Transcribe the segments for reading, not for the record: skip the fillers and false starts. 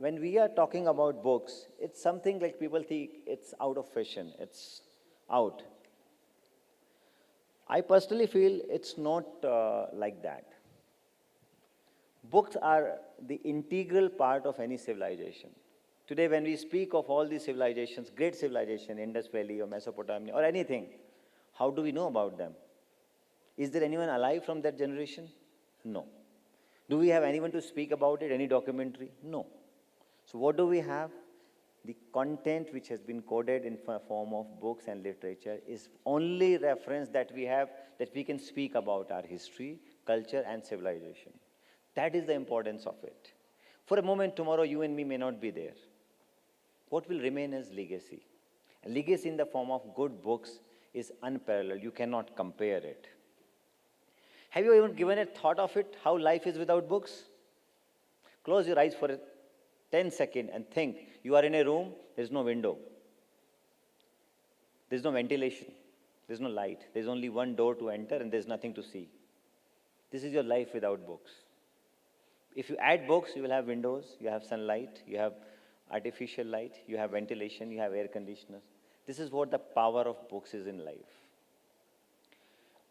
when we are talking about books, it's something like people think it's out of fashion, it's out. I personally feel it's not like that. Books are the integral part of any civilization. Today, when we speak of all these civilizations, great civilization, Indus Valley or Mesopotamia or anything, how do we know about them? Is there anyone alive from that generation? No. Do we have anyone to speak about it, any documentary? No. So what do we have? The content which has been coded in form of books and literature is only reference that we have that we can speak about our history, culture and civilization. That is the importance of it. For a moment, tomorrow you and me may not be there. What will remain is legacy. And legacy in the form of good books is unparalleled. You cannot compare it. Have you even given a thought of it, how life is without books? Close your eyes for a 10 seconds and think. You are in a room, there's no window. There's no ventilation. There's no light. There's only one door to enter and there's nothing to see. This is your life without books. If you add books, you will have windows, you have sunlight, you have artificial light, you have ventilation, you have air conditioners. This is what the power of books is in life.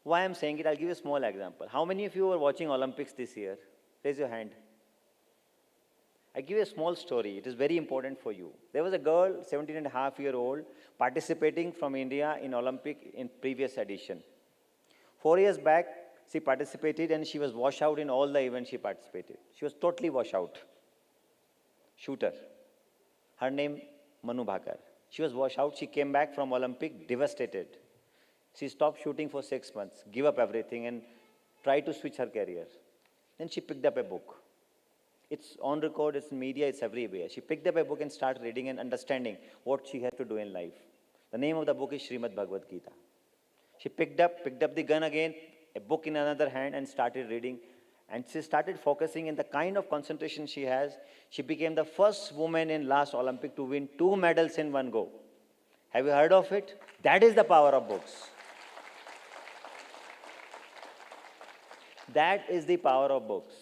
Why I'm saying it, I'll give you a small example. How many of you were watching Olympics this year? Raise your hand. I give you a small story. It is very important for you. There was a girl, 17.5-year-old, participating from India in Olympic in previous edition. 4 years back, she participated and she was washed out in all the events she participated. She was totally washed out. Shooter. Her name, Manu Bhakar. She was washed out. She came back from Olympic devastated. She stopped shooting for 6 months, gave up everything and tried to switch her career. Then she picked up a book. It's on record, it's in media, it's everywhere. She picked up a book and started reading and understanding what she had to do in life. The name of the book is Srimad Bhagavad Gita. She picked up the gun again, a book in another hand and started reading. And she started focusing in the kind of concentration she has. She became the first woman in last Olympic to win 2 medals in one go. Have you heard of it? That is the power of books. That is the power of books.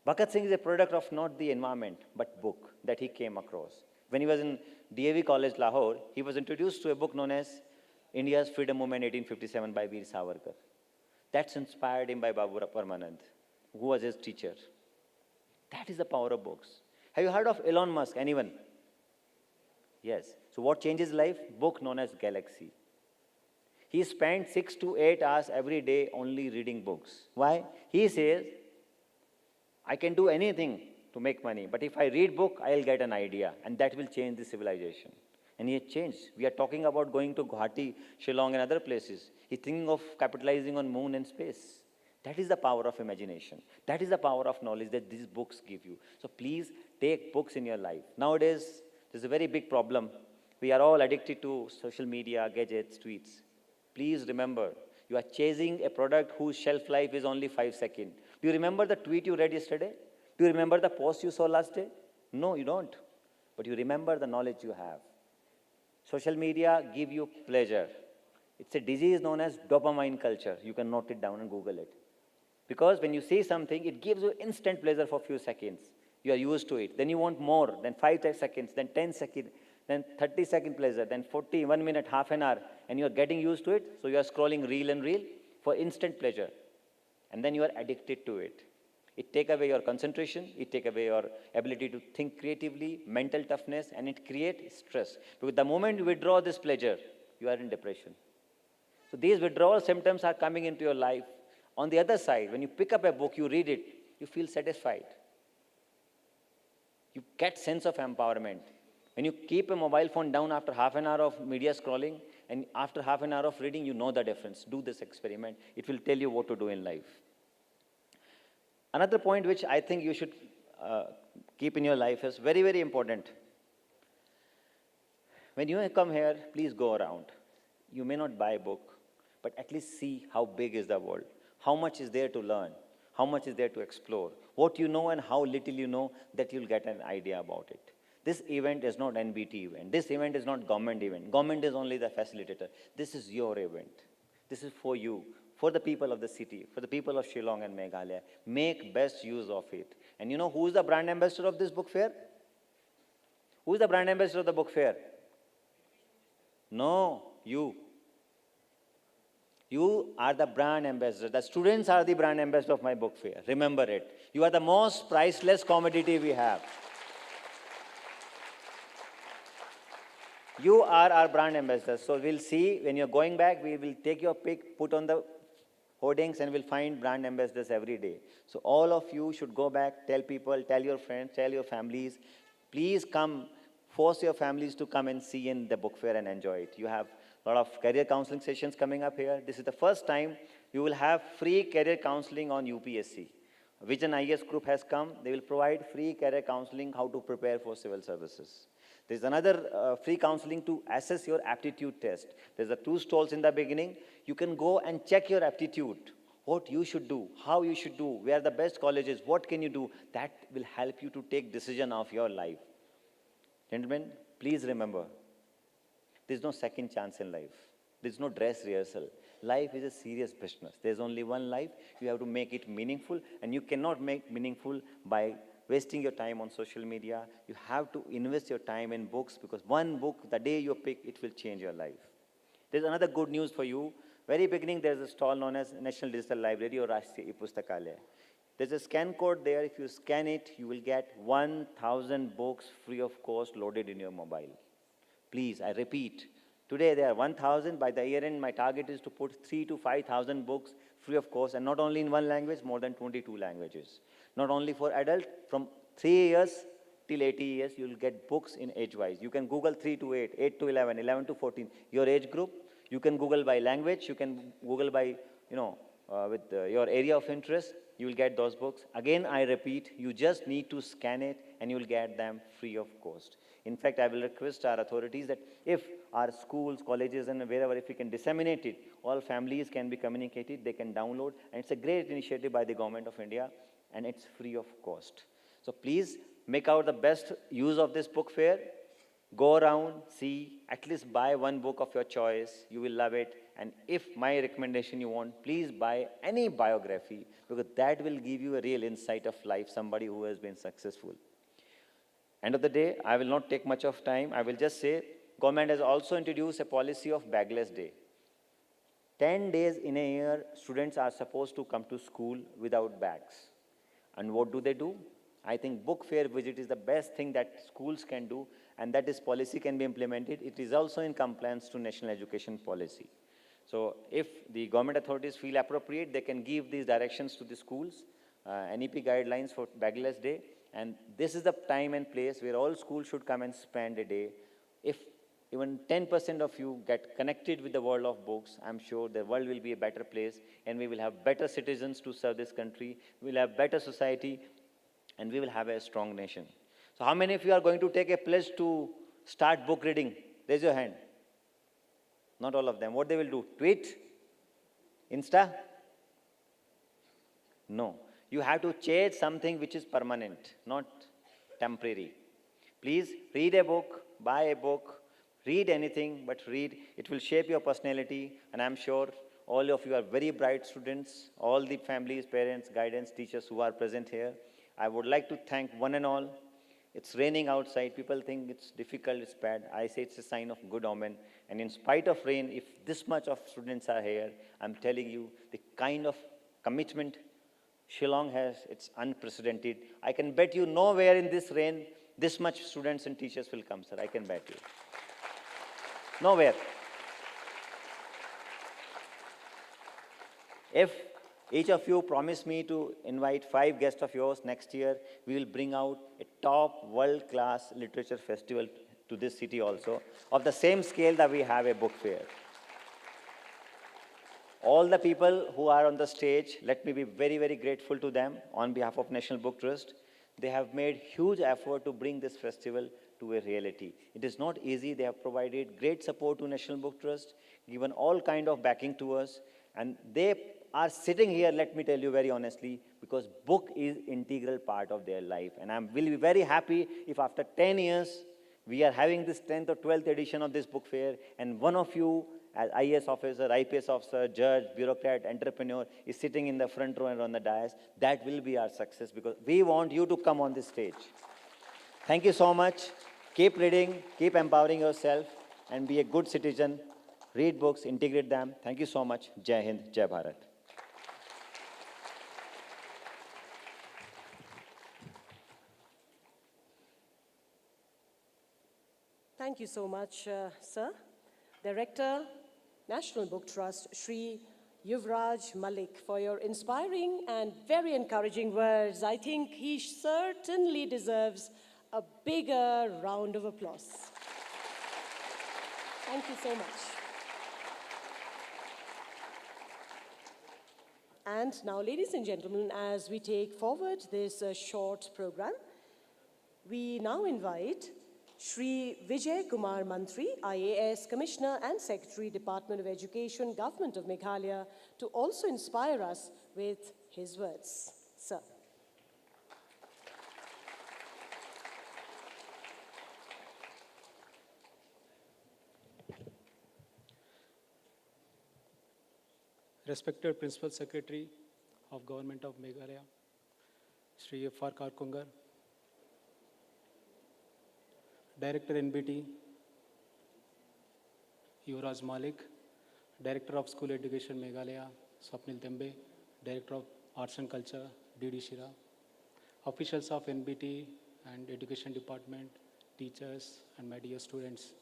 Bhagat Singh is a product of not the environment, but book that he came across. When he was in DAV College, Lahore, he was introduced to a book known as India's Freedom Movement 1857 by Veer Savarkar. That's inspired him by Babu Parmanand, who was his teacher. That is the power of books. Have you heard of Elon Musk? Anyone? Yes. So what changes life? Book known as Galaxy. He spent 6 to 8 hours every day only reading books. Why? He says, I can do anything to make money, but if I read book, I'll get an idea, and that will change the civilization. And he has changed. We are talking about going to Guwahati, Shillong, and other places. He's thinking of capitalizing on moon and space. That is the power of imagination. That is the power of knowledge that these books give you. So please take books in your life. Nowadays, there's a very big problem. We are all addicted to social media, gadgets, tweets. Please remember, you are chasing a product whose shelf life is only 5 seconds. Do you remember the tweet you read yesterday? Do you remember the post you saw last day? No, you don't. But you remember the knowledge you have. Social media give you pleasure. It's a disease known as dopamine culture. You can note it down and Google it. Because when you see something, it gives you instant pleasure for a few seconds. You are used to it. Then you want more, then 5 seconds, then 10 seconds, then 30-second pleasure, then 40, 1 minute, half an hour, and you are getting used to it, so you are scrolling reel and reel for instant pleasure. And then you are addicted to it. It takes away your concentration, it takes away your ability to think creatively, mental toughness, and it creates stress. Because the moment you withdraw this pleasure, you are in depression. So these withdrawal symptoms are coming into your life. On the other side, when you pick up a book, you read it, you feel satisfied. You get sense of empowerment. When you keep a mobile phone down after half an hour of media scrolling, and after half an hour of reading, you know the difference. Do this experiment. It will tell you what to do in life. Another point which I think you should keep in your life is very, very important. When you come here, please go around. You may not buy a book, but at least see how big is the world. How much is there to learn? How much is there to explore? What you know and how little you know, that you'll get an idea about it. This event is not NBT event. This event is not government event. Government is only the facilitator. This is your event. This is for you, for the people of the city, for the people of Shillong and Meghalaya. Make best use of it. And you know who is the brand ambassador of this book fair? Who is the brand ambassador of the book fair? No, you. You are the brand ambassador. The students are the brand ambassador of my book fair. Remember it. You are the most priceless commodity we have. You are our brand ambassadors. So we'll see when you're going back, we will take your pic, put on the hoardings, and we'll find brand ambassadors every day. So all of you should go back, tell people, tell your friends, tell your families. Please come, force your families to come and see in the book fair and enjoy it. You have a lot of career counseling sessions coming up here. This is the first time you will have free career counseling on UPSC. Vision IS group has come. They will provide free career counseling, how to prepare for civil services. There's another free counseling to assess your aptitude test. There's 2 stalls in the beginning. You can go and check your aptitude, what you should do, how you should do, where the best colleges, what can you do. That will help you to take decision of your life. Gentlemen, please remember, there's no second chance in life. There's no dress rehearsal. Life is a serious business. There's only one life. You have to make it meaningful, and you cannot make meaningful by wasting your time on social media. You have to invest your time in books, because one book, the day you pick, it will change your life. There's another good news for you. Very beginning, there's a stall known as National Digital Library or Rashtriya E-Pustakalaya. There's a scan code there. If you scan it, you will get 1,000 books free of cost loaded in your mobile. Please, I repeat, today there are 1,000. By the year end, my target is to put 3,000 to 5,000 books free of cost, and not only in one language, more than 22 languages. Not only for adult, from 3 years till 80 years, you will get books in age-wise. You can Google 3 to 8, 8 to 11, 11 to 14, your age group. You can Google by language. You can Google by, with your area of interest. You will get those books. Again, I repeat, you just need to scan it, and you will get them free of cost. In fact, I will request our authorities that if our schools, colleges, and wherever, if we can disseminate it, all families can be communicated, they can download, and it's a great initiative by the Government of India, and it's free of cost. So please make out the best use of this book fair. Go around, see, at least buy one book of your choice. You will love it. And if my recommendation you want, please buy any biography, because that will give you a real insight of life, somebody who has been successful. End of the day, I will not take much of time. I will just say, government has also introduced a policy of bagless day. 10 days in a year, students are supposed to come to school without bags. And what do? I think book fair visit is the best thing that schools can do, and that this policy can be implemented. It is also in compliance to national education policy. So if the government authorities feel appropriate, they can give these directions to the schools, NEP guidelines for bagless day. And this is the time and place where all schools should come and spend a day. If even 10% of you get connected with the world of books, I'm sure the world will be a better place, and we will have better citizens to serve this country. We will have better society, and we will have a strong nation. So how many of you are going to take a pledge to start book reading? Raise your hand. Not all of them. What they will do? Tweet? Insta? No. You have to chase something which is permanent, not temporary. Please read a book, buy a book, read anything, but read. It will shape your personality, and I'm sure all of you are very bright students, all the families, parents, guidance, teachers who are present here. I would like to thank one and all. It's raining outside. People think it's difficult, it's bad. I say it's a sign of good omen. And in spite of rain, if this much of students are here, I'm telling you, the kind of commitment Shillong has, it's unprecedented. I can bet you nowhere in this rain, this much students and teachers will come, sir. I can bet you. Nowhere. If each of you promise me to invite 5 guests of yours next year, we will bring out a top world-class literature festival to this city also, of the same scale that we have a book fair. All the people who are on the stage, let me be very, very grateful to them on behalf of National Book Trust. They have made huge effort to bring this festival to a reality. It is not easy. They have provided great support to National Book Trust, given all kind of backing to us, and they are sitting here, let me tell you very honestly, because book is integral part of their life. And I will be very happy if after 10 years, we are having this 10th or 12th edition of this book fair, and one of you as IAS officer, IPS officer, judge, bureaucrat, entrepreneur is sitting in the front row and on the dais, that will be our success because we want you to come on this stage. Thank you so much. Keep reading, keep empowering yourself, and be a good citizen. Read books, integrate them. Thank you so much. Jai Hind, Jai Bharat. Thank you so much, sir. Director, National Book Trust, Shri Yuvraj Malik, for your inspiring and very encouraging words. I think he certainly deserves a bigger round of applause. Thank you so much. And now, ladies and gentlemen, as we take forward this short program, we now invite Shri Vijay Kumar Mantri, IAS Commissioner and Secretary, Department of Education, Government of Meghalaya, to also inspire us with his words. Sir. Respected Principal Secretary of Government of Meghalaya, Shri F.R. Karkungar, Director NBT, Yuvraj Malik, Director of School Education Meghalaya, Swapnil Tembe, Director of Arts and Culture, D.D. Shira, officials of NBT and Education Department, teachers, and my dear students.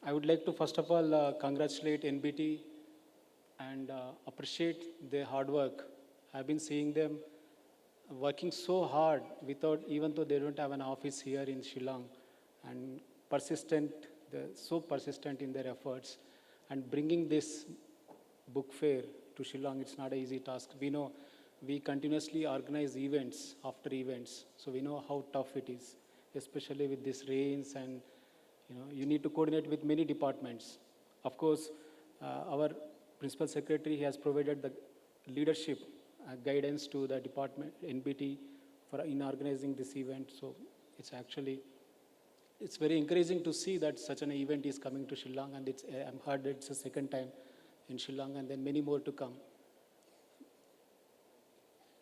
I would like to first of all congratulate NBT and appreciate their hard work. I've been seeing them working so hard without, even though they don't have an office here in Shillong, and persistent, they're so persistent in their efforts, and bringing this book fair to Shillong, it's not an easy task. We know we continuously organize events after events, so we know how tough it is, especially with these rains, and you need to coordinate with many departments. Of course, our Principal Secretary has provided the leadership guidance to the department, NBT, in organizing this event. So it's very encouraging to see that such an event is coming to Shillong, and I'm heard it's the second time in Shillong, and then many more to come.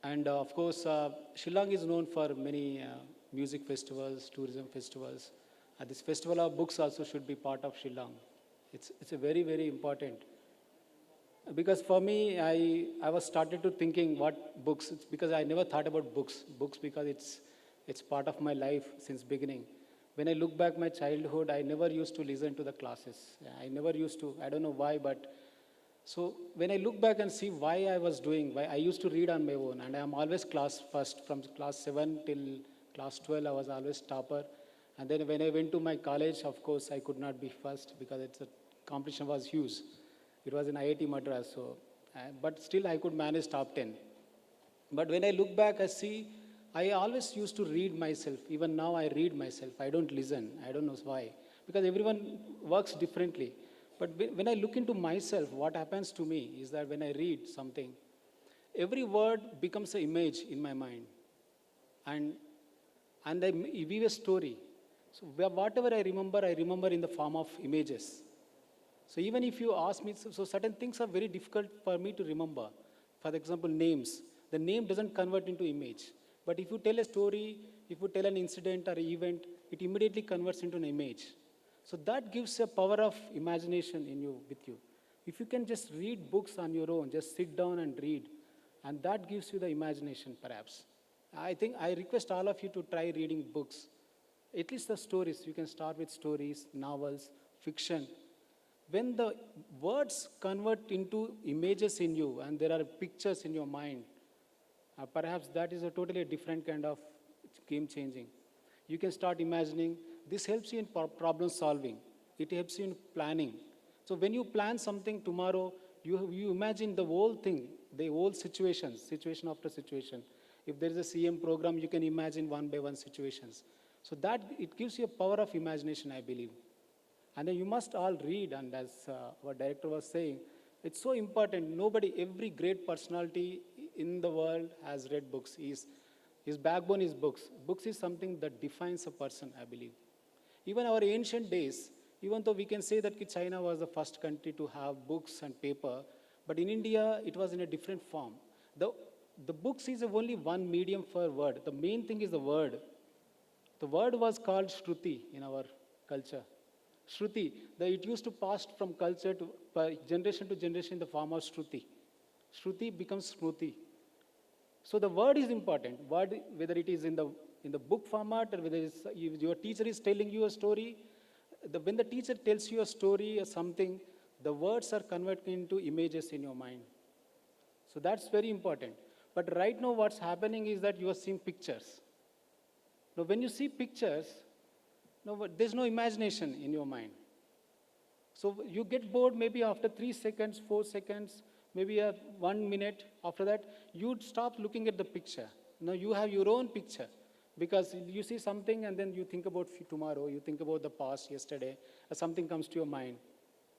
And of course, Shillong is known for many music festivals, tourism festivals. This Festival of Books also should be part of Shillong. It's a very, very important. Because for me, I was started to thinking what books, because I never thought about books because it's part of my life since beginning. When I look back my childhood, I never used to listen to the classes. I never used to, I don't know why, but so when I look back and see why I used to read on my own, and I'm always class first, from class 7 till class 12, I was always topper. And then when I went to my college, of course, I could not be first because competition was huge. It was in IIT Madras, but still I could manage top 10. But when I look back, I see I always used to read myself. Even now I read myself. I don't listen. I don't know why. Because everyone works differently. But when I look into myself, what happens to me is that when I read something, every word becomes an image in my mind. And I weave a story. So whatever I remember in the form of images. So even if you ask me, so certain things are very difficult for me to remember. For example, names. The name doesn't convert into image. But if you tell a story, if you tell an incident or an event, it immediately converts into an image. So that gives a power of imagination with you. If you can just read books on your own, just sit down and read, and that gives you the imagination perhaps. I think I request all of you to try reading books. At least the stories. You can start with stories, novels, fiction. When the words convert into images in you and there are pictures in your mind, perhaps that is a totally different kind of game changing. You can start imagining. This helps you in problem solving. It helps you in planning. So when you plan something tomorrow, you imagine the whole thing, the whole situation after situation. If there is a CM program, you can imagine one by one situations. So that it gives you a power of imagination, I believe. And then you must all read, and as our director was saying, it's so important. Every great personality in the world has read books. His backbone is books. Books is something that defines a person, I believe. Even our ancient days, Even though we can say that China was the first country to have books and paper, but in India, it was in a different form. The books is only one medium for word. The main thing is the word. The word was called Shruti in our culture. Shruti, it used to pass from culture to generation in the form of Shruti. Shruti becomes Smruti. So the word is important. Word, whether it is in the book format or whether your teacher is telling you a story, when the teacher tells you a story or something, the words are converted into images in your mind. So that's very important. But right now what's happening is that you are seeing pictures. Now when you see pictures, there's no imagination in your mind. So you get bored maybe after 3 seconds, 4 seconds, maybe 1 minute. After that, you'd stop looking at the picture. Now you have your own picture. Because you see something and then you think about tomorrow, you think about the past, yesterday, or something comes to your mind.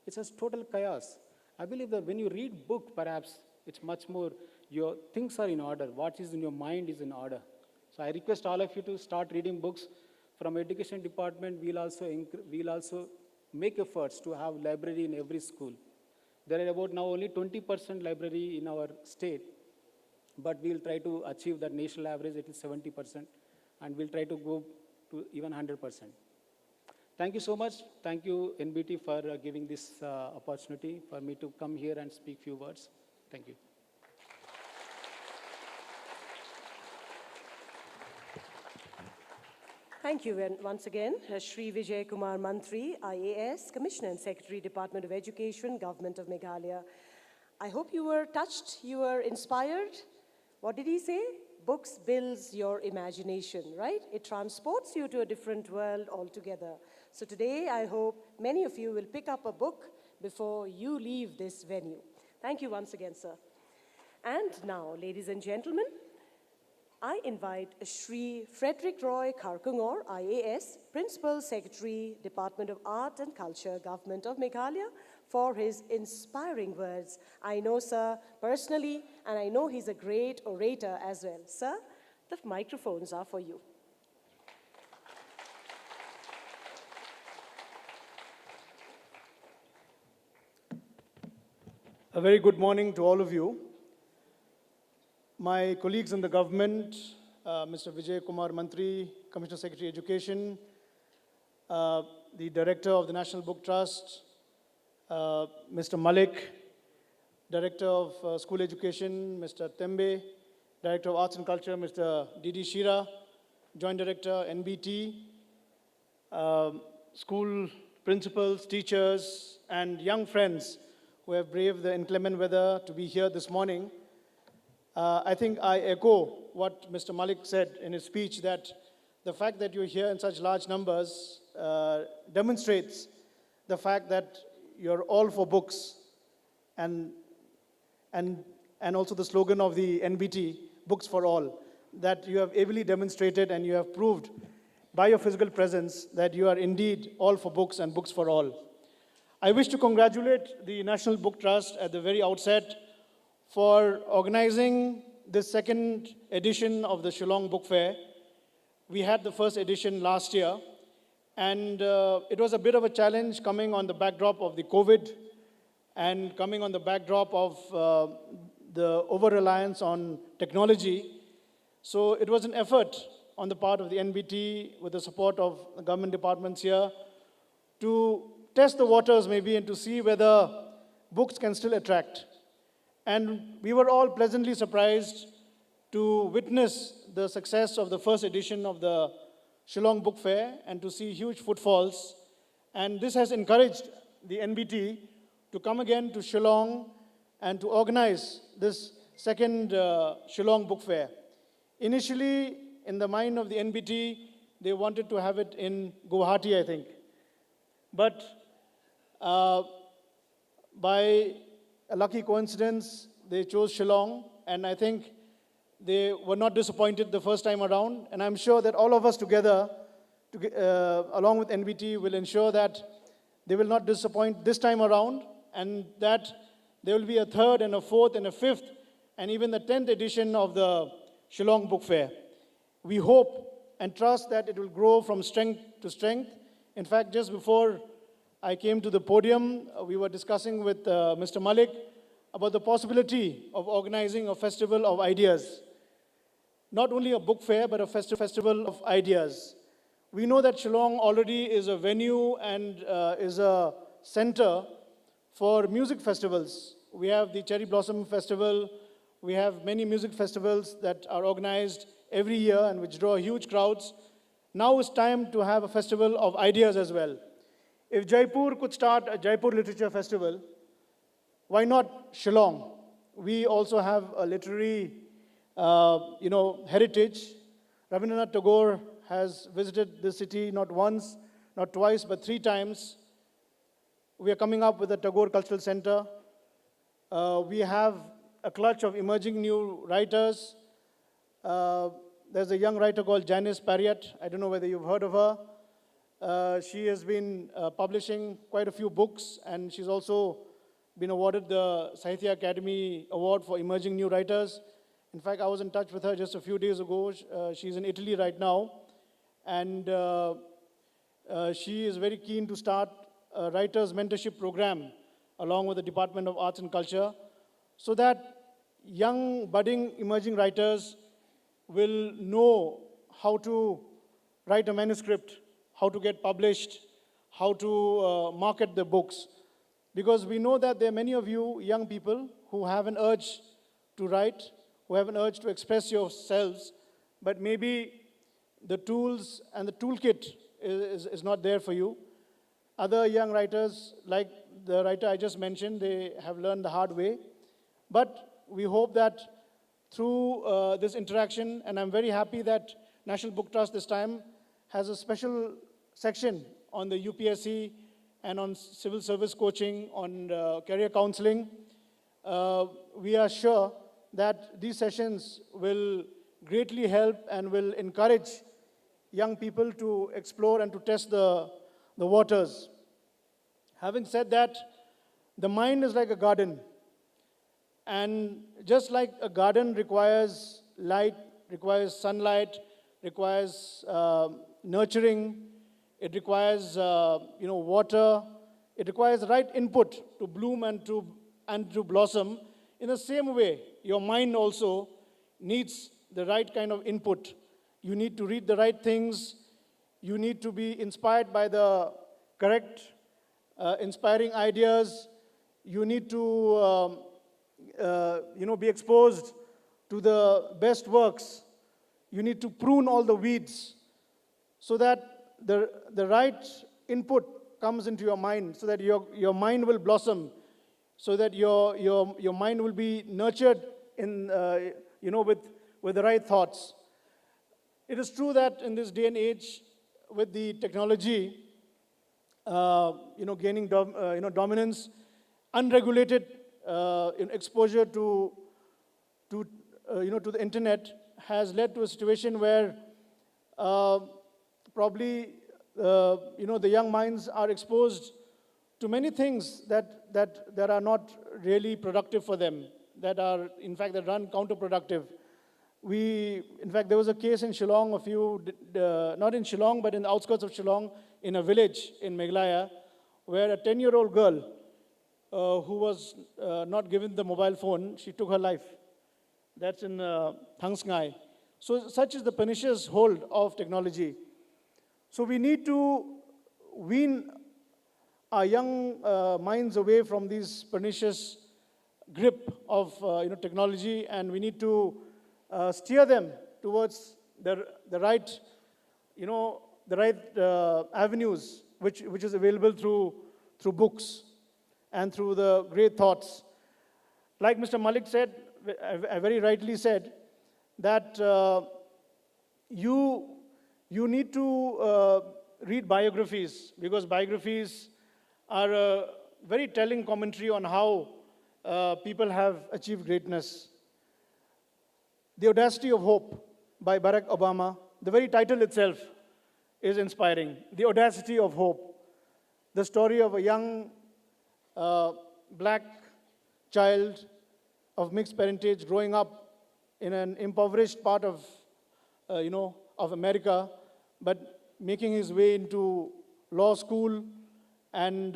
It's a total chaos. I believe that when you read book, perhaps it's much more, your things are in order. What is in your mind is in order. So I request all of you to start reading books. From education department, we'll also make efforts to have library in every school. There are about now only 20% library in our state, but we'll try to achieve that national average, it is 70%, and we'll try to go to even 100%. Thank you so much. Thank you, NBT, for giving this opportunity for me to come here and speak few words. Thank you. Thank you once again, Shri Vijay Kumar Mantri, IAS, Commissioner and Secretary, Department of Education, Government of Meghalaya. I hope you were touched, you were inspired. What did he say? Books builds your imagination, right? It transports you to a different world altogether. So today, I hope many of you will pick up a book before you leave this venue. Thank you once again, sir. And now, ladies and gentlemen, I invite Shri Frederick Roy Kharkungor, IAS, Principal Secretary, Department of Art and Culture, Government of Meghalaya, for his inspiring words. I know sir personally, and I know he's a great orator as well. Sir, the microphones are for you. A very good morning to all of you. My colleagues in the government, Mr. Vijay Kumar Mantri, Commissioner Secretary Education, the Director of the National Book Trust, Mr. Malik, Director of School Education, Mr. Tembe, Director of Arts and Culture, Mr. D.D. Shira, Joint Director, NBT, school principals, teachers, and young friends who have braved the inclement weather to be here this morning. I think I echo what Mr. Malik said in his speech, that the fact that you're here in such large numbers demonstrates the fact that you're all for books, and also the slogan of the NBT, Books for All, that you have ably demonstrated and you have proved by your physical presence that you are indeed all for books and books for all. I wish to congratulate the National Book Trust at the very outset for organizing this second edition of the Shillong Book Fair. We had the first edition last year, and it was a bit of a challenge coming on the backdrop of the COVID and coming on the backdrop of the over-reliance on technology. So it was an effort on the part of the NBT with the support of the government departments here to test the waters maybe and to see whether books can still attract. And we were all pleasantly surprised to witness the success of the first edition of the Shillong Book Fair and to see huge footfalls. And this has encouraged the NBT to come again to Shillong and to organize this second Shillong Book Fair. Initially, in the mind of the NBT, they wanted to have it in Guwahati, I think. But by a lucky coincidence, they chose Shillong, and I think they were not disappointed the first time around. And I'm sure that all of us together, along with NBT, will ensure that they will not disappoint this time around, and that there will be a third and a fourth and a fifth, and even the 10th edition of the Shillong Book Fair. We hope and trust that it will grow from strength to strength. In fact, just before I came to the podium. We were discussing with Mr. Malik about the possibility of organizing a festival of ideas. Not only a book fair, but a festival of ideas. We know that Shillong already is a venue and is a center for music festivals. We have the Cherry Blossom Festival. We have many music festivals that are organized every year and which draw huge crowds. Now it's time to have a festival of ideas as well. If Jaipur could start a Jaipur Literature Festival, why not Shillong? We also have a literary, heritage. Rabindranath Tagore has visited the city not once, not twice, but 3 times. We are coming up with a Tagore Cultural Center. We have a clutch of emerging new writers. There's a young writer called Janice Parriott. I don't know whether you've heard of her. She has been publishing quite a few books, and she's also been awarded the Sahitya Academy Award for Emerging New Writers. In fact, I was in touch with her just a few days ago. She's in Italy right now, and she is very keen to start a writers' mentorship program along with the Department of Arts and Culture, so that young, budding, emerging writers will know how to write a manuscript, how to get published, how to market their books. Because we know that there are many of you young people who have an urge to write, who have an urge to express yourselves, but maybe the tools and the toolkit is not there for you. Other young writers, like the writer I just mentioned, they have learned the hard way. But we hope that through this interaction, and I'm very happy that National Book Trust this time has a special section on the UPSC and on civil service coaching, on career counseling. We are sure that these sessions will greatly help and will encourage young people to explore and to test the waters. Having said that, the mind is like a garden. And just like a garden requires light, requires sunlight, requires nurturing, it requires water, it requires the right input to bloom and to blossom. In the same way, your mind also needs the right kind of input. You need to read the right things. You need to be inspired by the correct, inspiring ideas. You need to be exposed to the best works. You need to prune all the weeds so that the right input comes into your mind, so that your mind will blossom, so that your mind will be nurtured in with the right thoughts. It is true that in this day and age, with the technology, gaining dominance, unregulated exposure to the internet has led to a situation where probably the young minds are exposed to many things that are not really productive for them, that run counterproductive. In fact, there was a case in Shillong, not in Shillong, but in the outskirts of Shillong, in a village in Meghalaya, where a 10-year-old girl who was not given the mobile phone, she took her life. That's in Thangsngai. So such is the pernicious hold of technology. So we need to wean our young minds away from this pernicious grip of technology, and we need to steer them towards the right avenues which is available through books and through the great thoughts. Like Mr. Malik said, very rightly said, that you need to read biographies, because biographies are a very telling commentary on how people have achieved greatness. The Audacity of Hope by Barack Obama, the very title itself is inspiring. The Audacity of Hope. The story of a young black child of mixed parentage growing up in an impoverished part of America, but making his way into law school and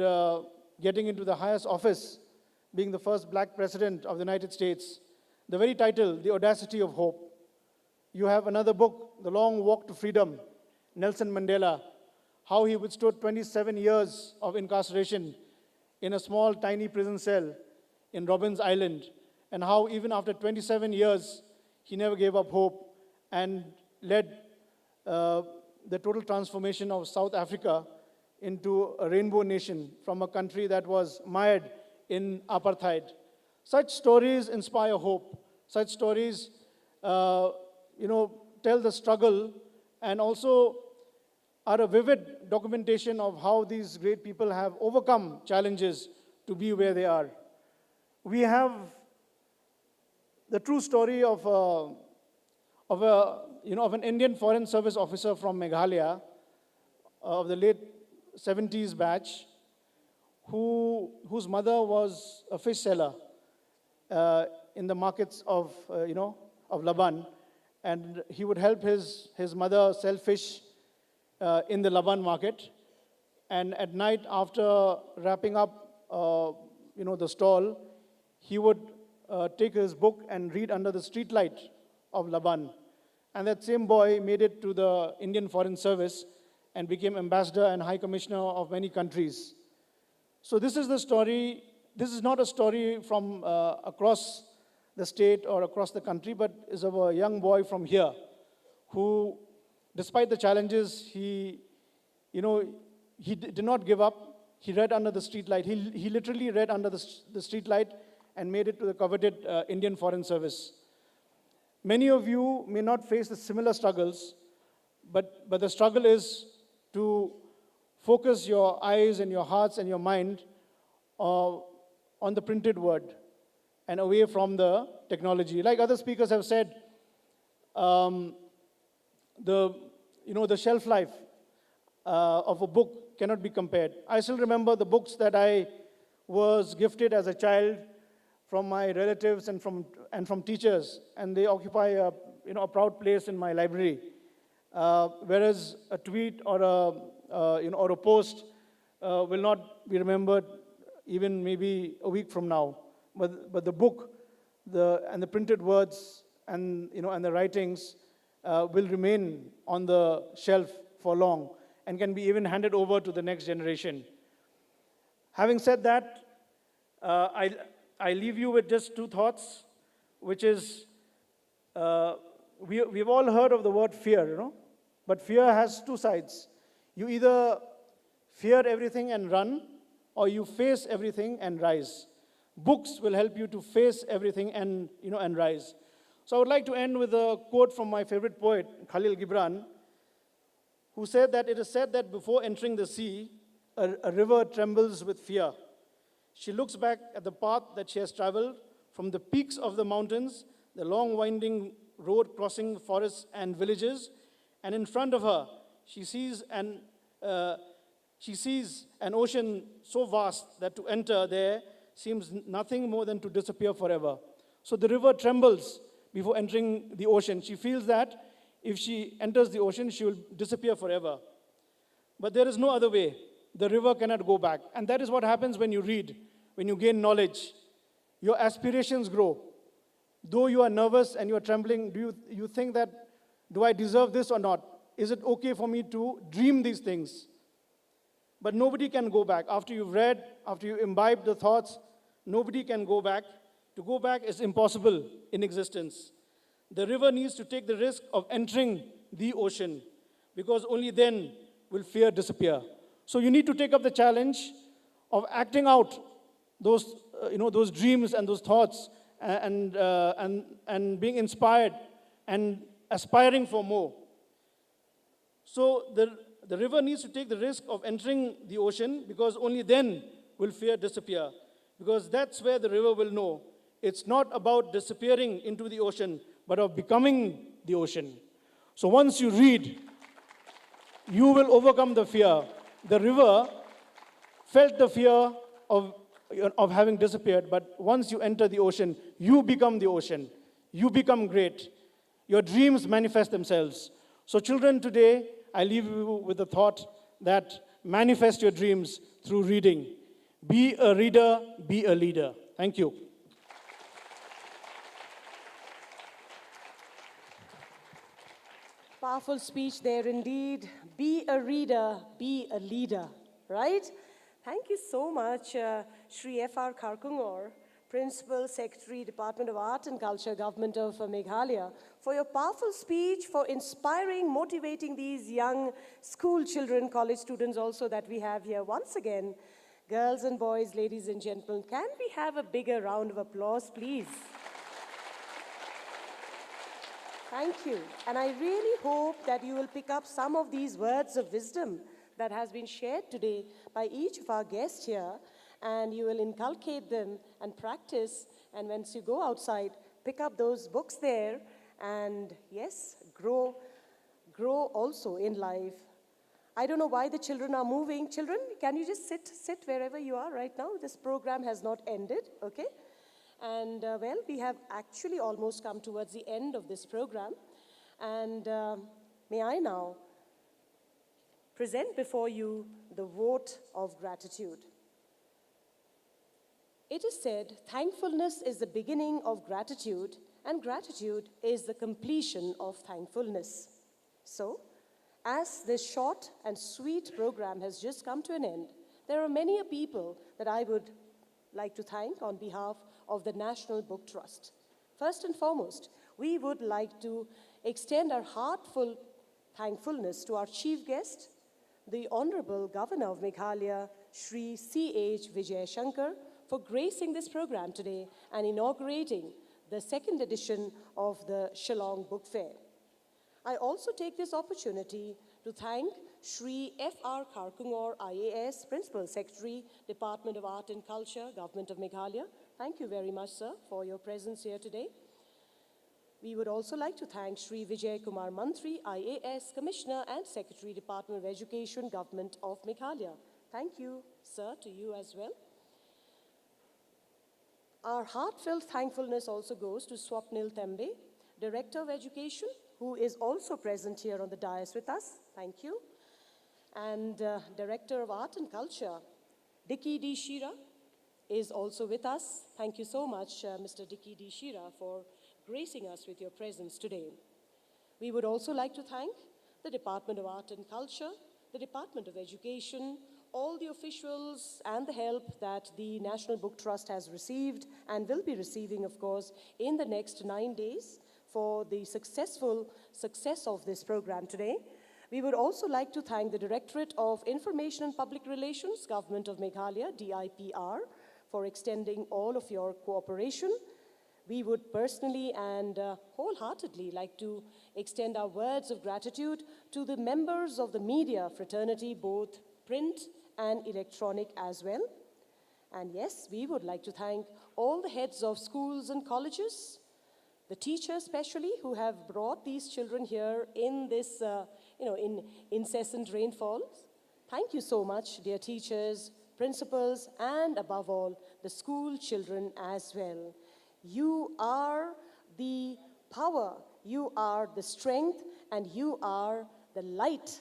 getting into the highest office, being the first black president of the United States. The very title, The Audacity of Hope. You have another book, The Long Walk to Freedom, Nelson Mandela, how he withstood 27 years of incarceration in a small, tiny prison cell in Robbins Island, and how even after 27 years, he never gave up hope and led the total transformation of South Africa into a rainbow nation from a country that was mired in apartheid. Such stories inspire hope. Such stories, tell the struggle and also are a vivid documentation of how these great people have overcome challenges to be where they are. We have the true story of an Indian Foreign Service officer from Meghalaya of the late 70s batch, whose mother was a fish seller in the markets of Laban, and he would help his mother sell fish in the Laban market. And at night, after wrapping up, the stall, he would take his book and read under the street light of Laban. And that same boy made it to the Indian Foreign Service and became ambassador and high commissioner of many countries. So this is the story. This is not a story from across the state or across the country, but is of a young boy from here who, despite the challenges, he did not give up. He read under the street light. He literally read under the street light and made it to the coveted Indian Foreign Service. Many of you may not face the similar struggles, but the struggle is to focus your eyes and your hearts and your mind on the printed word and away from the technology. Like other speakers have said, the shelf life of a book cannot be compared. I still remember the books that I was gifted as a child from my relatives and from teachers, and they occupy a proud place in my library. Whereas a tweet or a post will not be remembered even maybe a week from now. But the book, and the printed words and the writings will remain on the shelf for long and can be even handed over to the next generation. Having said that, I leave you with just two thoughts, which is we've all heard of the word fear, but fear has two sides. You either fear everything and run, or you face everything and rise. Books will help you to face everything and rise. So I would like to end with a quote from my favorite poet, Khalil Gibran, who said that it is said that before entering the sea, a river trembles with fear. She looks back at the path that she has traveled from the peaks of the mountains, the long winding road crossing forests and villages, and in front of her, she sees an ocean so vast that to enter there seems nothing more than to disappear forever. So the river trembles before entering the ocean. She feels that if she enters the ocean, she will disappear forever. But there is no other way. The river cannot go back. And that is what happens when you read, when you gain knowledge. Your aspirations grow. Though you are nervous and you are trembling, do you think that, do I deserve this or not? Is it okay for me to dream these things? But nobody can go back. After you've read, after you imbibe the thoughts, nobody can go back. To go back is impossible in existence. The river needs to take the risk of entering the ocean, because only then will fear disappear. So you need to take up the challenge of acting out those dreams and those thoughts and being inspired and aspiring for more. So the river needs to take the risk of entering the ocean, because only then will fear disappear. Because that's where the river will know. It's not about disappearing into the ocean, but of becoming the ocean. So once you read, you will overcome the fear. The river felt the fear of having disappeared, but once you enter the ocean, you become the ocean. You become great. Your dreams manifest themselves. So children, today, I leave you with the thought that manifest your dreams through reading. Be a reader, be a leader. Thank you. Powerful speech there indeed. Be a reader, be a leader, right? Thank you so much, Shri F.R. Kharkungor, Principal Secretary, Department of Art and Culture, Government of Meghalaya, for your powerful speech, for inspiring, motivating these young school children, college students also that we have here. Once again, girls and boys, ladies and gentlemen, can we have a bigger round of applause, please? Thank you. And I really hope that you will pick up some of these words of wisdom that has been shared today by each of our guests here, and you will inculcate them and practice. And once you go outside, pick up those books there and, yes, grow also in life. I don't know why the children are moving. Children, can you just sit wherever you are right now? This program has not ended, okay? And well, we have actually almost come towards the end of this program. And may I now present before you the vote of gratitude. It is said, thankfulness is the beginning of gratitude, and gratitude is the completion of thankfulness. So, as this short and sweet program has just come to an end, there are many people that I would like to thank on behalf of the National Book Trust. First and foremost, we would like to extend our heartfelt thankfulness to our chief guest, the Honorable Governor of Meghalaya, Shri C.H. Vijay Shankar, for gracing this program today and inaugurating the second edition of the Shillong Book Fair. I also take this opportunity to thank Shri F.R. Kharkungor, IAS, Principal Secretary, Department of Art and Culture, Government of Meghalaya. Thank you very much, sir, for your presence here today. We would also like to thank Shri Vijay Kumar Mantri, IAS, Commissioner and Secretary, Department of Education, Government of Meghalaya. Thank you, sir, to you as well. Our heartfelt thankfulness also goes to Swapnil Tembe, Director of Education, who is also present here on the dais with us. Thank you. And Director of Art and Culture, Dicky D. Shira, is also with us. Thank you so much, Mr. Dicky D. Shira, for gracing us with your presence today. We would also like to thank the Department of Art and Culture, the Department of Education, all the officials and the help that the National Book Trust has received and will be receiving, of course, in the next 9 days for the successful success of this program today. We would also like to thank the Directorate of Information and Public Relations, Government of Meghalaya, DIPR, for extending all of your cooperation. We would personally and wholeheartedly like to extend our words of gratitude to the members of the media fraternity, both print and electronic as well. And yes, we would like to thank all the heads of schools and colleges, the teachers especially, who have brought these children here in this, in incessant rainfalls. Thank you so much, dear teachers, principals, and above all, the school children as well. You are the power, you are the strength, and you are the light.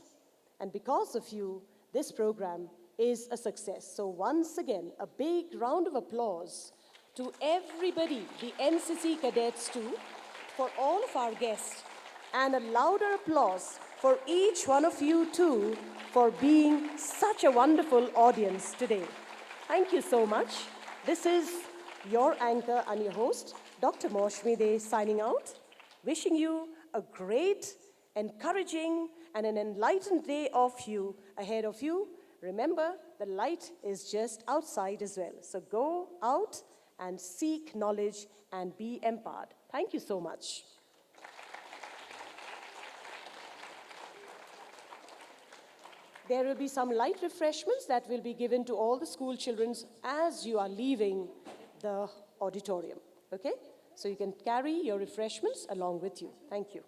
And because of you, this program is a success. So once again, a big round of applause to everybody, the NCC cadets too, for all of our guests, and a louder applause for each one of you too for being such a wonderful audience today. Thank you so much. This is your anchor and your host, Dr. Moshmide, signing out, wishing you a great, encouraging, and an enlightened day ahead of you. Remember, the light is just outside as well. So go out and seek knowledge and be empowered. Thank you so much. There will be some light refreshments that will be given to all the school children as you are leaving the auditorium, okay? So you can carry your refreshments along with you. Thank you.